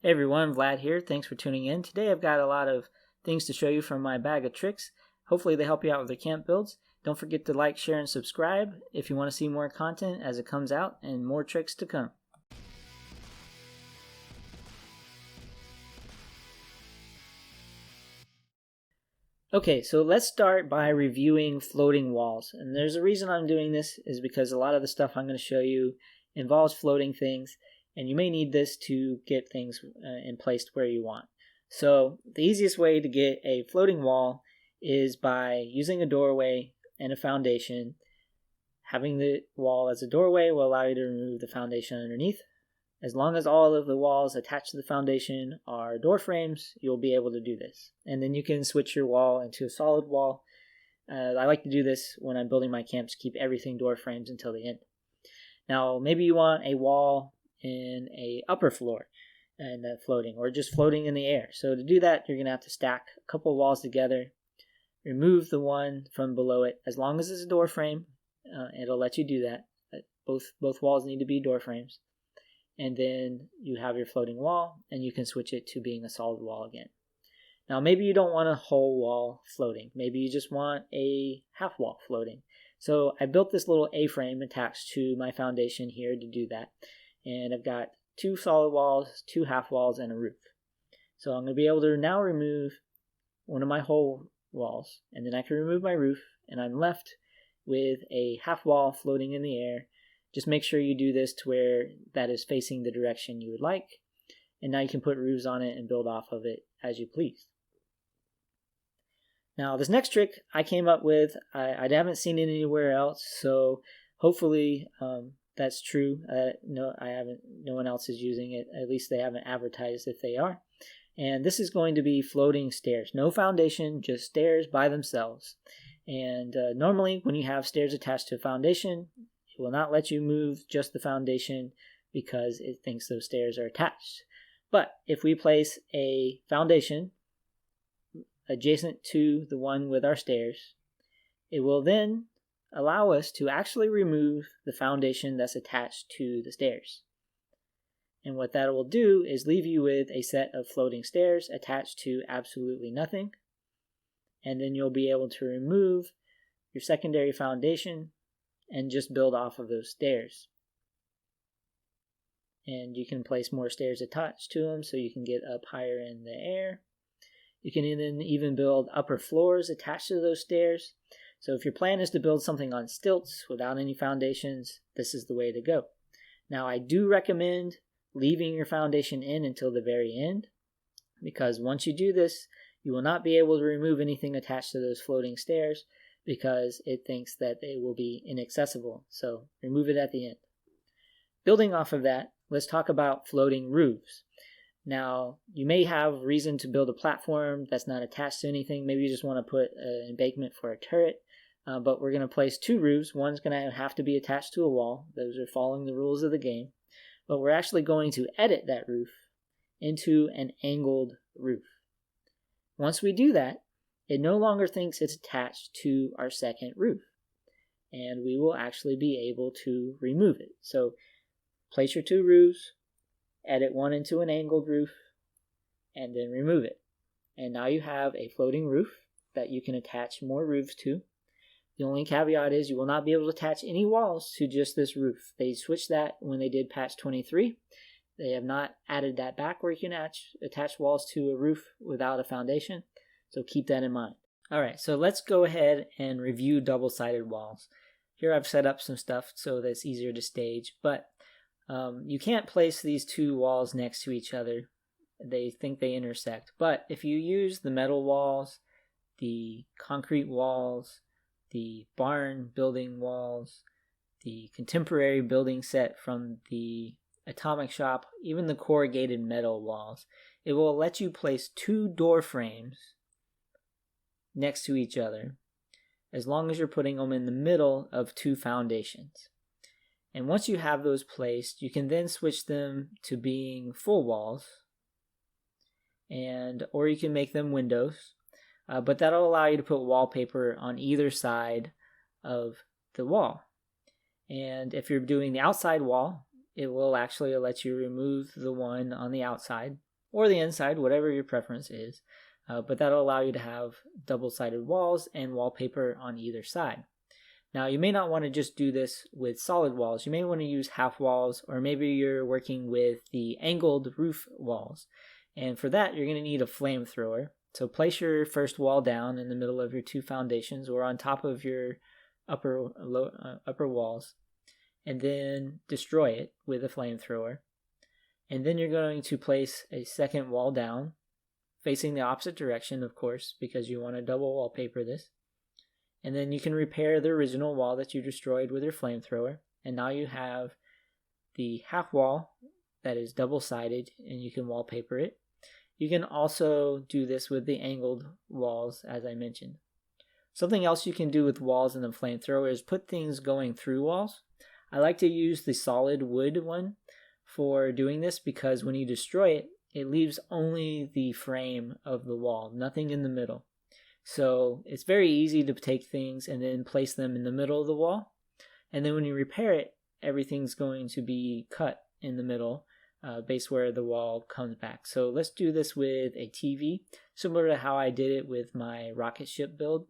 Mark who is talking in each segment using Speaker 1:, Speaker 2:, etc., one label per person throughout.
Speaker 1: Hey everyone, Vlad here. Thanks for tuning in. Today I've got a lot of things to show you from my bag of tricks. Hopefully they help you out with your camp builds. Don't forget to like, share, and subscribe if you want to see more content as it comes out and more tricks to come. Okay, so let's start by reviewing floating walls. And there's a reason I'm doing this is because a lot of the stuff I'm going to show you involves floating things, and you may need this to get things in place where you want. So the easiest way to get a floating wall is by using a doorway and a foundation. Having the wall as a doorway will allow you to remove the foundation underneath. As long as all of the walls attached to the foundation are door frames, you'll be able to do this. And then you can switch your wall into a solid wall. I like to do this when I'm building my camps, keep everything door frames until the end. Now, maybe you want a wall in a upper floor and floating, or just floating in the air. So to do that, you're going to have to stack a couple walls together, remove the one from below it. As long as it's a door frame, it'll let you do that. Both walls need to be door frames. And then you have your floating wall, and you can switch it to being a solid wall again. Now, maybe you don't want a whole wall floating. Maybe you just want a half wall floating. So I built this little A-frame attached to my foundation here to do that. And I've got 2 solid walls, 2 half walls, and a roof. So I'm going to be able to now remove one of my whole walls, and then I can remove my roof, and I'm left with a half wall floating in the air. Just make sure you do this to where that is facing the direction you would like. And now you can put roofs on it and build off of it as you please. Now this next trick I came up with, I haven't seen it anywhere else, so hopefully that's true. No one else is using it. At least they haven't advertised if they are. And this is going to be floating stairs. No foundation, just stairs by themselves. And normally when you have stairs attached to a foundation, it will not let you move just the foundation because it thinks those stairs are attached. But if we place a foundation adjacent to the one with our stairs, it will then allow us to actually remove the foundation that's attached to the stairs. And what that will do is leave you with a set of floating stairs attached to absolutely nothing. And then you'll be able to remove your secondary foundation and just build off of those stairs. And you can place more stairs attached to them so you can get up higher in the air. You can then even build upper floors attached to those stairs. So if your plan is to build something on stilts without any foundations, this is the way to go. Now I do recommend leaving your foundation in until the very end, because once you do this, you will not be able to remove anything attached to those floating stairs because it thinks that they will be inaccessible. So remove it at the end. Building off of that, let's talk about floating roofs. Now, you may have reason to build a platform that's not attached to anything. Maybe you just want to put an embankment for a turret. But we're going to place 2 roofs. One's going to have to be attached to a wall. Those are following the rules of the game. But we're actually going to edit that roof into an angled roof. Once we do that, it no longer thinks it's attached to our second roof. And we will actually be able to remove it. So place your 2 roofs, edit one into an angled roof, and then remove it. And now you have a floating roof that you can attach more roofs to. The only caveat is you will not be able to attach any walls to just this roof. They switched that when they did patch 23. They have not added that back where you can attach walls to a roof without a foundation. So keep that in mind. Alright, so let's go ahead and review double-sided walls. Here I've set up some stuff so that it's easier to stage, but you can't place these 2 walls next to each other. They think they intersect. But if you use the metal walls, the concrete walls, the barn building walls, the contemporary building set from the atomic shop, even the corrugated metal walls, it will let you place 2 door frames next to each other as long as you're putting them in the middle of 2 foundations. And once you have those placed, you can then switch them to being full walls, or you can make them windows, but that'll allow you to put wallpaper on either side of the wall. And if you're doing the outside wall, it will actually let you remove the one on the outside or the inside, whatever your preference is. But that'll allow you to have double-sided walls and wallpaper on either side. Now, you may not want to just do this with solid walls. You may want to use half walls, or maybe you're working with the angled roof walls. And for that, you're going to need a flamethrower. So place your first wall down in the middle of your two foundations or on top of your upper walls, and then destroy it with a flamethrower. And then you're going to place a second wall down, facing the opposite direction, of course, because you want to double wallpaper this. And then you can repair the original wall that you destroyed with your flamethrower. And now you have the half wall that is double-sided, and you can wallpaper it. You can also do this with the angled walls, as I mentioned. Something else you can do with walls and the flamethrower is put things going through walls. I like to use the solid wood one for doing this because when you destroy it, it leaves only the frame of the wall, nothing in the middle. So it's very easy to take things and then place them in the middle of the wall. And then when you repair it, everything's going to be cut in the middle, base where the wall comes back. So let's do this with a TV, similar to how I did it with my rocket ship build.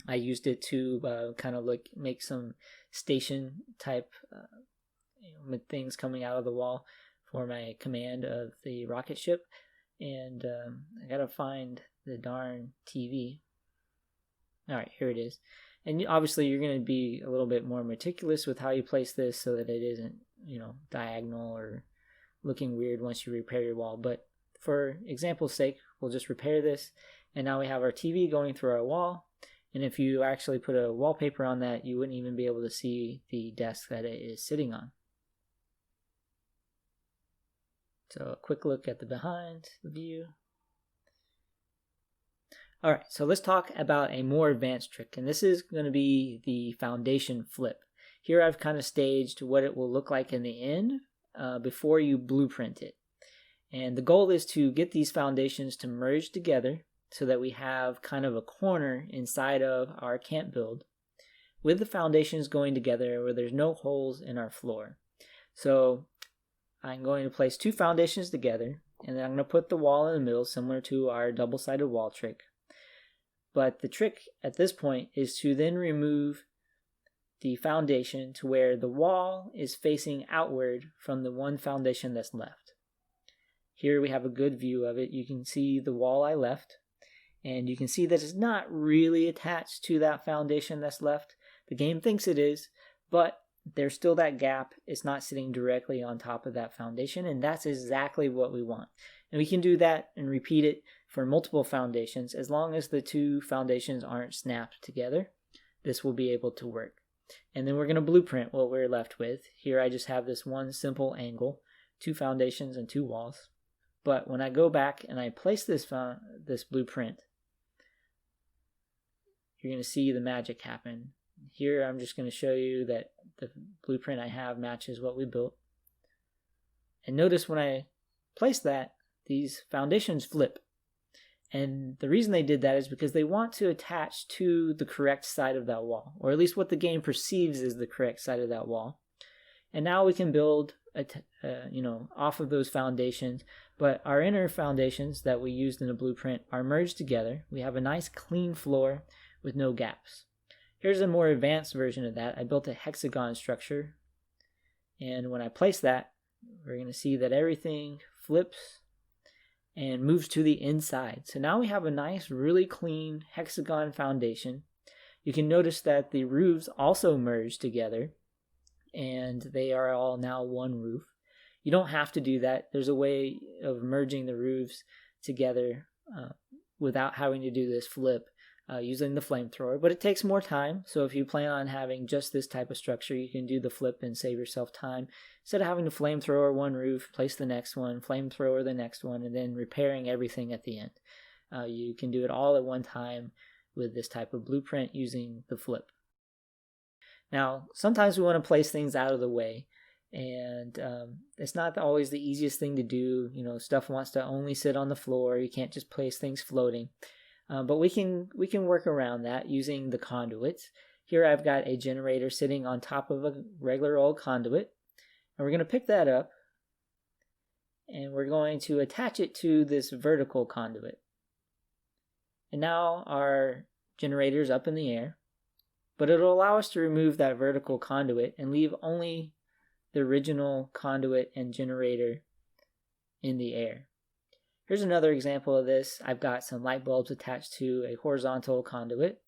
Speaker 1: I used it to kind of make some station type things coming out of the wall for my command of the rocket ship. And I gotta find the darn TV. Alright, here it is. And obviously you're going to be a little bit more meticulous with how you place this so that it isn't, diagonal or looking weird once you repair your wall. But for example's sake, we'll just repair this. And now we have our TV going through our wall. And if you actually put a wallpaper on that, you wouldn't even be able to see the desk that it is sitting on. So a quick look at the behind the view. Alright, so let's talk about a more advanced trick, and this is going to be the foundation flip. Here I've kind of staged what it will look like in the end before you blueprint it. And the goal is to get these foundations to merge together so that we have kind of a corner inside of our camp build with the foundations going together where there's no holes in our floor. So I'm going to place two foundations together, and then I'm going to put the wall in the middle, similar to our double-sided wall trick. But the trick at this point is to then remove the foundation to where the wall is facing outward from the one foundation that's left. Here we have a good view of it. You can see the wall I left, and you can see that it's not really attached to that foundation that's left. The game thinks it is, but there's still that gap. It's not sitting directly on top of that foundation, and that's exactly what we want. And we can do that and repeat it for multiple foundations. As long as the two foundations aren't snapped together, this will be able to work. And then we're going to blueprint what we're left with. Here I just have this one simple angle, two foundations and two walls. But when I go back and I place this blueprint, you're going to see the magic happen. Here I'm just going to show you that the blueprint I have matches what we built. And notice when I place that, these foundations flip. And the reason they did that is because they want to attach to the correct side of that wall, or at least what the game perceives is the correct side of that wall. And now we can build off of those foundations, but our inner foundations that we used in the blueprint are merged together. We have a nice clean floor with no gaps. Here's a more advanced version of that. I built a hexagon structure, and when I place that, we're going to see that everything flips and moves to the inside. So now we have a nice, really clean hexagon foundation. You can notice that the roofs also merge together, and they are all now one roof. You don't have to do that. There's a way of merging the roofs together without having to do this flip using the flamethrower, but it takes more time. So if you plan on having just this type of structure, you can do the flip and save yourself time. Instead of having to flamethrower one roof, place the next one, flamethrower the next one, and then repairing everything at the end. You can do it all at one time with this type of blueprint using the flip. Now, sometimes we want to place things out of the way, and it's not always the easiest thing to do. Stuff wants to only sit on the floor. You can't just place things floating. But we can work around that using the conduits. Here I've got a generator sitting on top of a regular old conduit, and we're going to pick that up, and we're going to attach it to this vertical conduit. And now our generator is up in the air, but it'll allow us to remove that vertical conduit and leave only the original conduit and generator in the air. Here's another example of this. I've got some light bulbs attached to a horizontal conduit,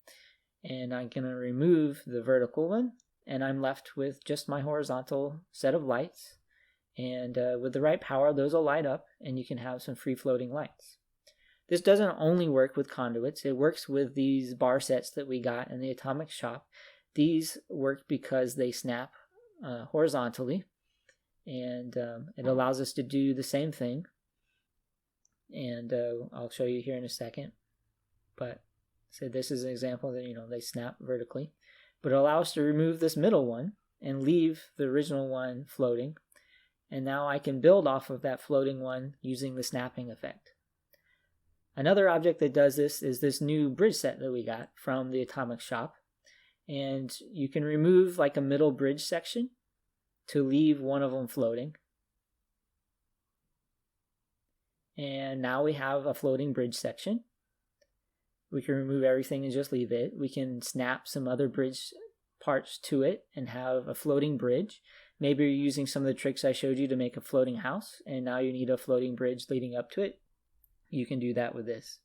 Speaker 1: and I'm going to remove the vertical one, and I'm left with just my horizontal set of lights. And with the right power, those will light up, and you can have some free-floating lights. This doesn't only work with conduits. It works with these bar sets that we got in the Atomic Shop. These work because they snap horizontally, and it allows us to do the same thing. And I'll show you here in a second. But so this is an example that they snap vertically, but it allows us to remove this middle one and leave the original one floating. And now I can build off of that floating one using the snapping effect. Another object that does this is this new bridge set that we got from the Atomic Shop. And you can remove like a middle bridge section to leave one of them floating. And now we have a floating bridge section. We can remove everything and just leave it. We can snap some other bridge parts to it and have a floating bridge. Maybe you're using some of the tricks I showed you to make a floating house, and now you need a floating bridge leading up to it. You can do that with this.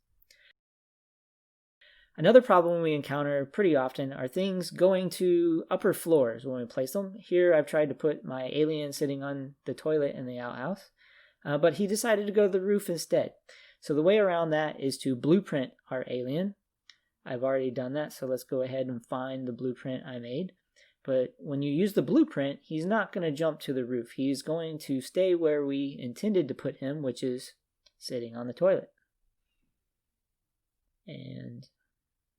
Speaker 1: Another problem we encounter pretty often are things going to upper floors when we place them. Here I've tried to put my alien sitting on the toilet in the outhouse. But he decided to go to the roof instead. So the way around that is to blueprint our alien. I've already done that, so let's go ahead and find the blueprint I made. But when you use the blueprint, he's not going to jump to the roof. He's going to stay where we intended to put him, which is sitting on the toilet. And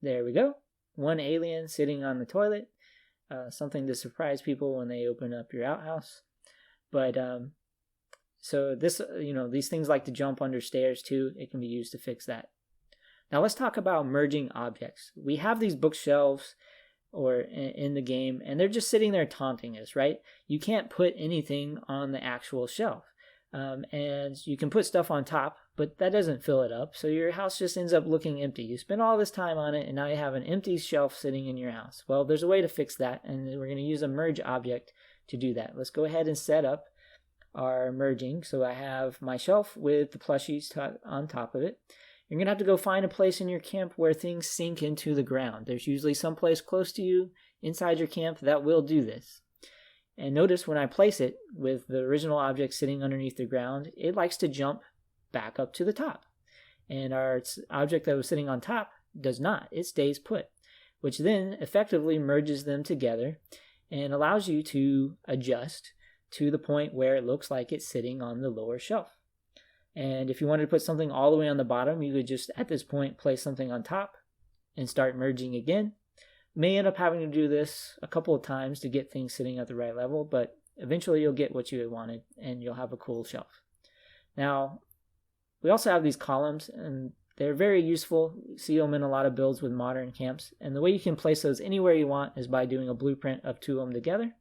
Speaker 1: there we go. One alien sitting on the toilet. Something to surprise people when they open up your outhouse. But so this, these things like to jump under stairs too. It can be used to fix that. Now let's talk about merging objects. We have these bookshelves in the game, and they're just sitting there taunting us, right? You can't put anything on the actual shelf. And you can put stuff on top, but that doesn't fill it up. So your house just ends up looking empty. You spend all this time on it, and now you have an empty shelf sitting in your house. Well, there's a way to fix that, and we're going to use a merge object to do that. Let's go ahead and set up our merging. So I have my shelf with the plushies on top of it. You're going to have to go find a place in your camp where things sink into the ground. There's usually some place close to you inside your camp that will do this. And notice when I place it with the original object sitting underneath the ground, it likes to jump back up to the top. And our object that was sitting on top does not. It stays put, which then effectively merges them together and allows you to adjust to the point where it looks like it's sitting on the lower shelf. And if you wanted to put something all the way on the bottom, you could just at this point place something on top and start merging again. May end up having to do this a couple of times to get things sitting at the right level, but eventually you'll get what you wanted and you'll have a cool shelf. Now, we also have these columns, and they're very useful. You see them in a lot of builds with modern camps. And the way you can place those anywhere you want is by doing a blueprint of two of them together.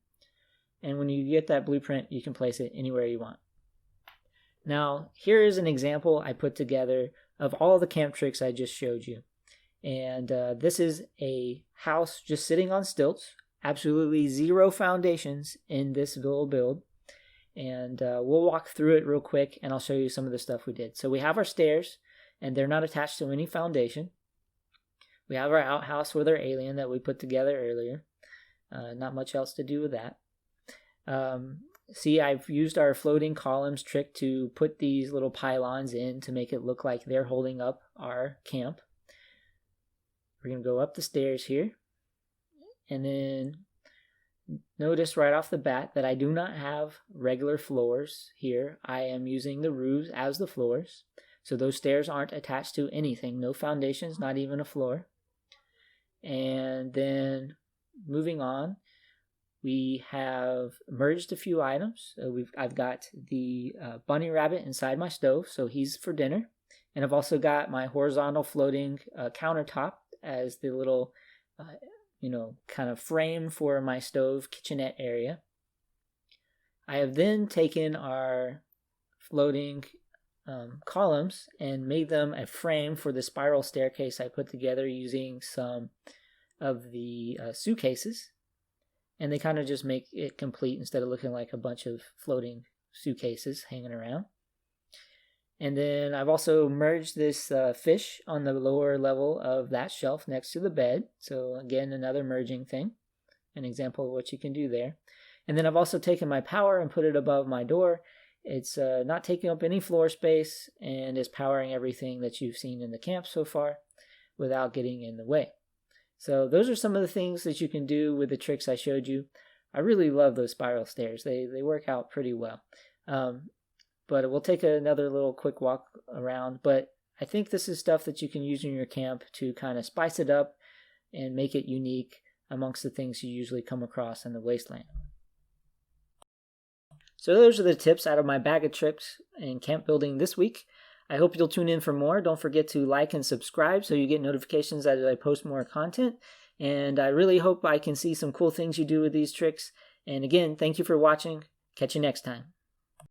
Speaker 1: And when you get that blueprint, you can place it anywhere you want. Now, here is an example I put together of all the camp tricks I just showed you. And this is a house just sitting on stilts, absolutely zero foundations in this little build. And we'll walk through it real quick, and I'll show you some of the stuff we did. So we have our stairs, and they're not attached to any foundation. We have our outhouse with our alien that we put together earlier. Not much else to do with that. See, I've used our floating columns trick to put these little pylons in to make it look like they're holding up our camp. We're going to go up the stairs here. And then notice right off the bat that I do not have regular floors here. I am using the roofs as the floors. So those stairs aren't attached to anything. No foundations, not even a floor. And then moving on, we have merged a few items. I've got the bunny rabbit inside my stove, so he's for dinner. And I've also got my horizontal floating countertop as the little, kind of frame for my stove kitchenette area. I have then taken our floating columns and made them a frame for the spiral staircase I put together using some of the suitcases. And they kind of just make it complete instead of looking like a bunch of floating suitcases hanging around. And then I've also merged this fish on the lower level of that shelf next to the bed. So again, another merging thing, an example of what you can do there. And then I've also taken my power and put it above my door. It's not taking up any floor space and is powering everything that you've seen in the camp so far without getting in the way. So those are some of the things that you can do with the tricks I showed you. I really love those spiral stairs. They work out pretty well. But we'll take another little quick walk around. But I think this is stuff that you can use in your camp to kind of spice it up and make it unique amongst the things you usually come across in the wasteland. So those are the tips out of my bag of tricks in camp building this week. I hope you'll tune in for more. Don't forget to like and subscribe so you get notifications as I post more content. And I really hope I can see some cool things you do with these tricks. And again, thank you for watching. Catch you next time.